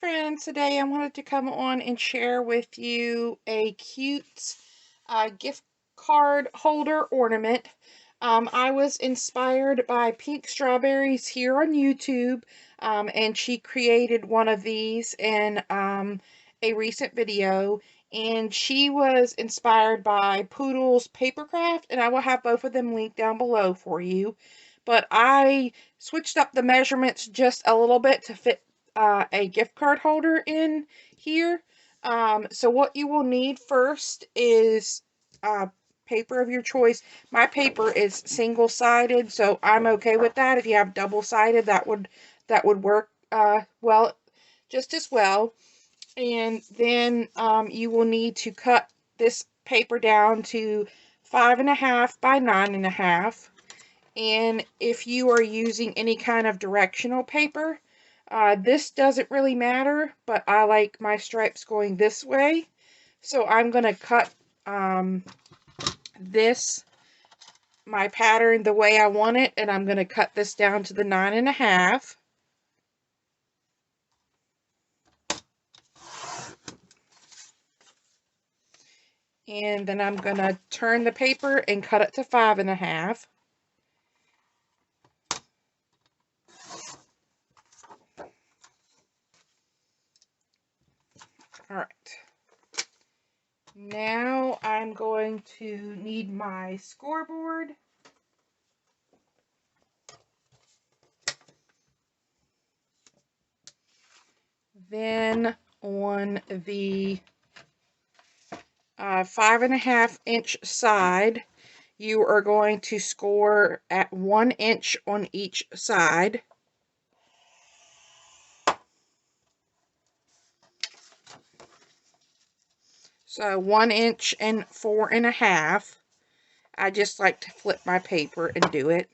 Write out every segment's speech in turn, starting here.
friends, today I wanted to come on and share with you a cute gift card holder ornament. I was inspired by Pink Strawberries here on YouTube, and she created one of these in a recent video, and she was inspired by Poodle's Papercraft, and I will have both of them linked down below for you. But I switched up the measurements just a little bit to fit a gift card holder in here. So what you will need first is paper of your choice. My paper is single-sided, so I'm okay with that. If you have double-sided, that would work well, just as well. And then you will need to cut this paper down to 5.5 by 9.5. And if you are using any kind of directional paper, this doesn't really matter, but I like my stripes going this way. So I'm going to cut my pattern the way I want it, and I'm going to cut this down to the 9.5. And then I'm going to turn the paper and cut it to 5.5. Alright. Now I'm going to need my scoreboard. Then on the 5.5-inch side, you are going to score at 1 inch on each side. So 1 inch and 4.5. I just like to flip my paper and do it.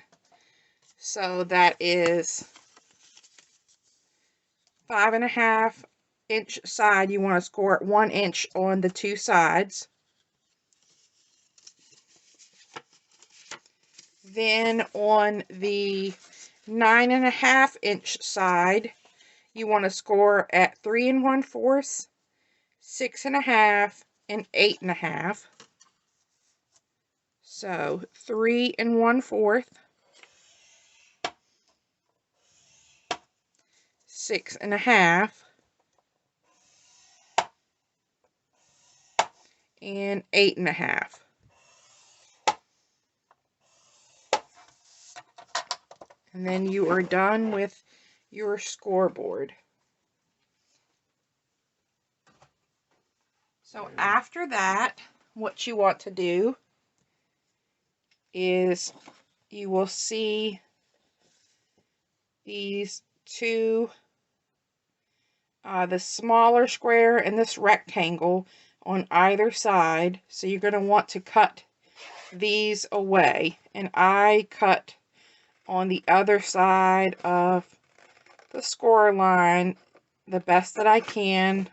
So that is 5.5-inch side. You want to score at 1 inch on the two sides. Then on the 9.5-inch side, you want to score at 3 1/4, 6.5, and 8.5. So 3 1/4, 6.5, and 8.5. And then you are done with your scoreboard. So after that, what you want to do is you will see these two, the smaller square and this rectangle on either side. So you're going to want to cut these away. And I cut on the other side of the score line the best that I can,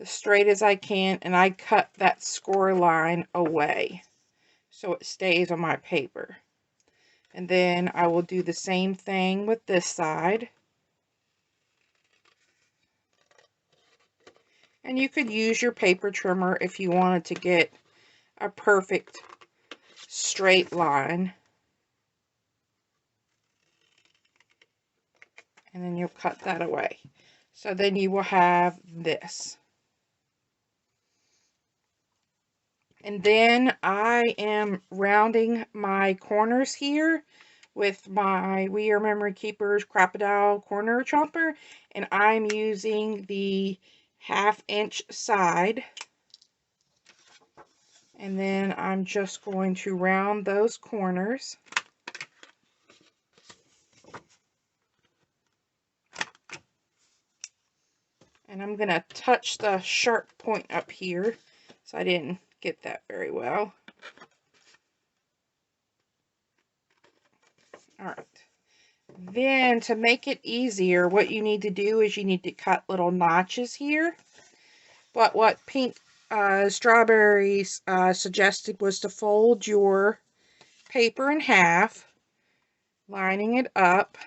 as straight as I can, and I cut that score line away so it stays on my paper. And then I will do the same thing with this side. And you could use your paper trimmer if you wanted to get a perfect straight line. And then you'll cut that away. So then you will have this. And then I am rounding my corners here with my We Are Memory Keepers Crocodile Corner Chomper. And I'm using the 1/2-inch side. And then I'm just going to round those corners. And I'm going to touch the sharp point up here, so I didn't get that very well. Alright. Then, to make it easier, what you need to do is you need to cut little notches here. But what Pink Strawberries suggested was to fold your paper in half, lining it up.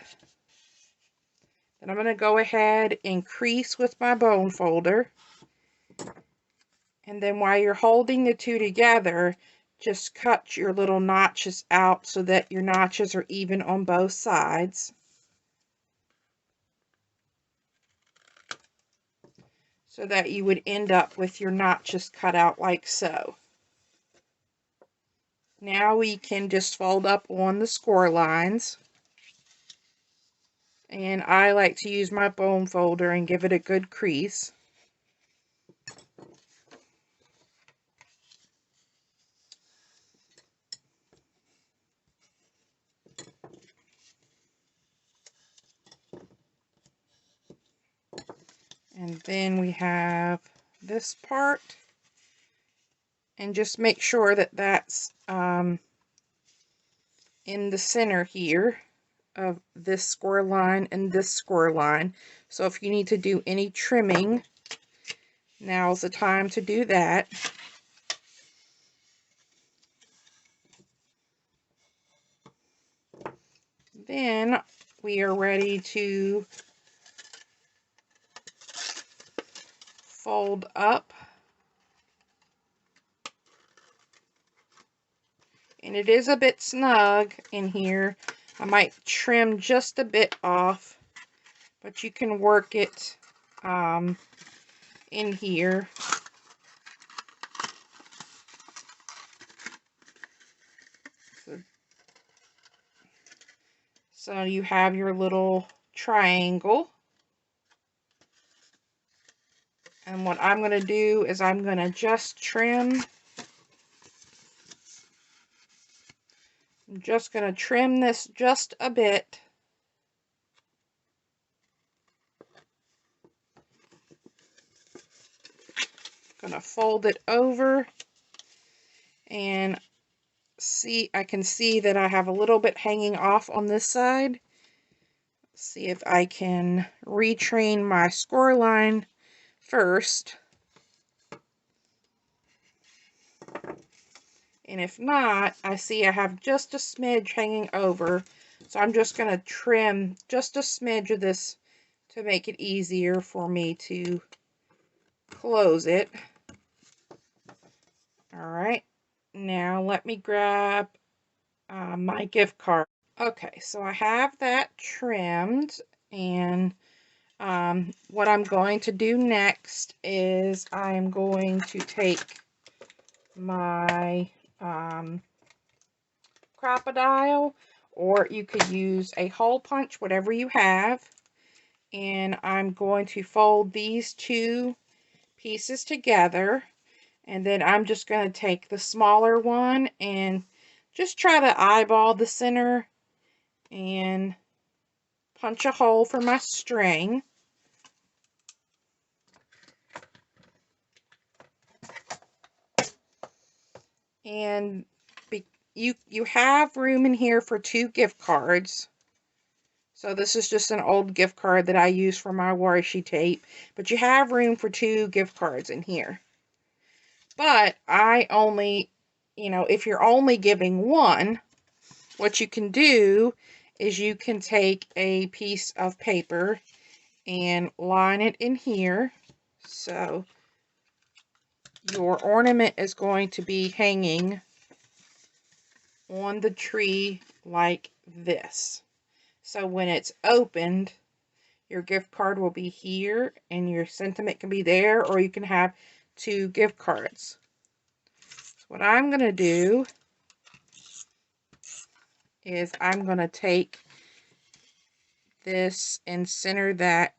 And I'm going to go ahead and crease with my bone folder. And then while you're holding the two together, just cut your little notches out so that your notches are even on both sides. So that you would end up with your notches cut out like so. Now we can just fold up on the score lines. And I like to use my bone folder and give it a good crease. And then we have this part. And just make sure that that's in the center here of this score line and this score line. So if you need to do any trimming, now's the time to do that. Then we are ready to fold up. And it is a bit snug in here. I might trim just a bit off, but you can work it in here. So you have your little triangle. And what I'm going to do is I'm going to just trim. I'm just going to trim this just a bit. Going to fold it over and see, I can see that I have a little bit hanging off on this side. See if I can retrain my score line first. And if not, I see I have just a smidge hanging over. So I'm just going to trim just a smidge of this to make it easier for me to close it. Alright, now let me grab my gift card. Okay, so I have that trimmed, and what I'm going to do next is I'm going to take my crocodile, or you could use a hole punch, whatever you have, and I'm going to fold these two pieces together, and then I'm just going to take the smaller one and just try to eyeball the center and punch a hole for my string. And you have room in here for 2 gift cards. So this is just an old gift card that I use for my washi tape. But you have room for 2 gift cards in here. But I only, if you're only giving one, what you can do is you can take a piece of paper and line it in here. So your ornament is going to be hanging on the tree like this. So when it's opened, your gift card will be here and your sentiment can be there, or you can have 2 gift cards. So what I'm going to do is I'm going to take this and center that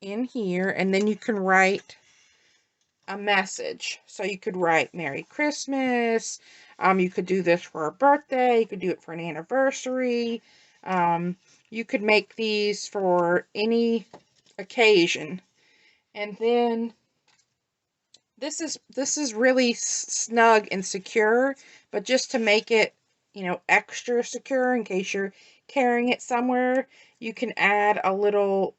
in here, and then you can write a message. So you could write Merry Christmas. You could do this for a birthday. You could do it for an anniversary. You could make these for any occasion. And then this is really snug and secure, but just to make it, extra secure in case you're carrying it somewhere, you can add a little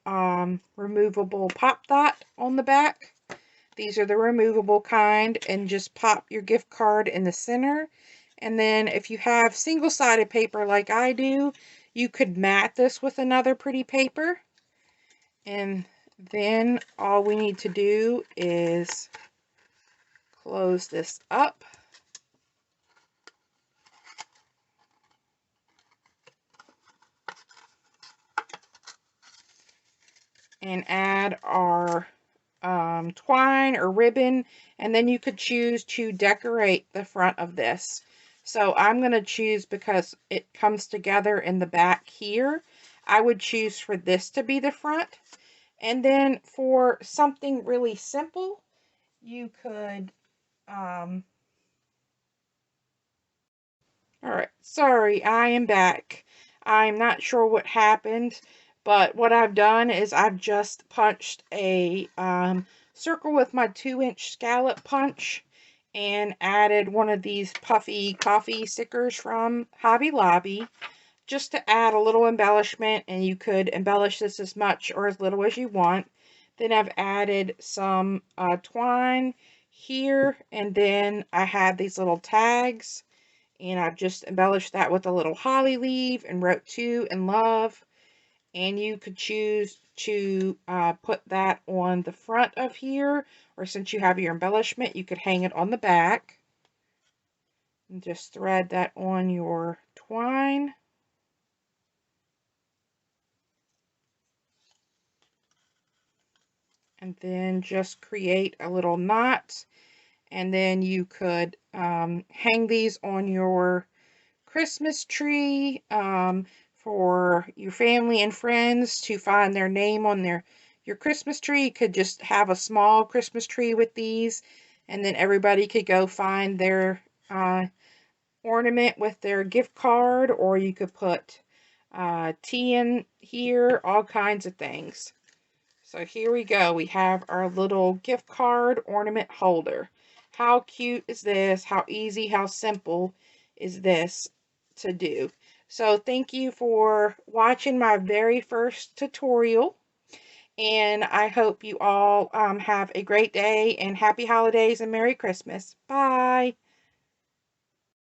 removable pop dot on the back. These are the removable kind, and just pop your gift card in the center. And then if you have single-sided paper like I do, you could mat this with another pretty paper. And then all we need to do is close this up. And add our twine or ribbon, and then you could choose to decorate the front of this. So I'm going to choose, because it comes together in the back here, I would choose for this to be the front. And then for something really simple, you could all right, sorry, I am back. I'm not sure what happened, but what I've done is I've just punched a circle with my 2-inch scallop punch and added one of these puffy coffee stickers from Hobby Lobby just to add a little embellishment, and you could embellish this as much or as little as you want. Then I've added some twine here, and then I have these little tags, and I've just embellished that with a little holly leaf and wrote "to" and "love." And you could choose to put that on the front of here, or since you have your embellishment, you could hang it on the back. And just thread that on your twine. And then just create a little knot. And then you could hang these on your Christmas tree for your family and friends to find their name on your Christmas tree. You could just have a small Christmas tree with these, and then everybody could go find their ornament with their gift card, or you could put tea in here, all kinds of things. So here we go. We have our little gift card ornament holder. How cute is this? How easy, how simple is this to do? So thank you for watching my very first tutorial. And I hope you all have a great day, and happy holidays and Merry Christmas. Bye.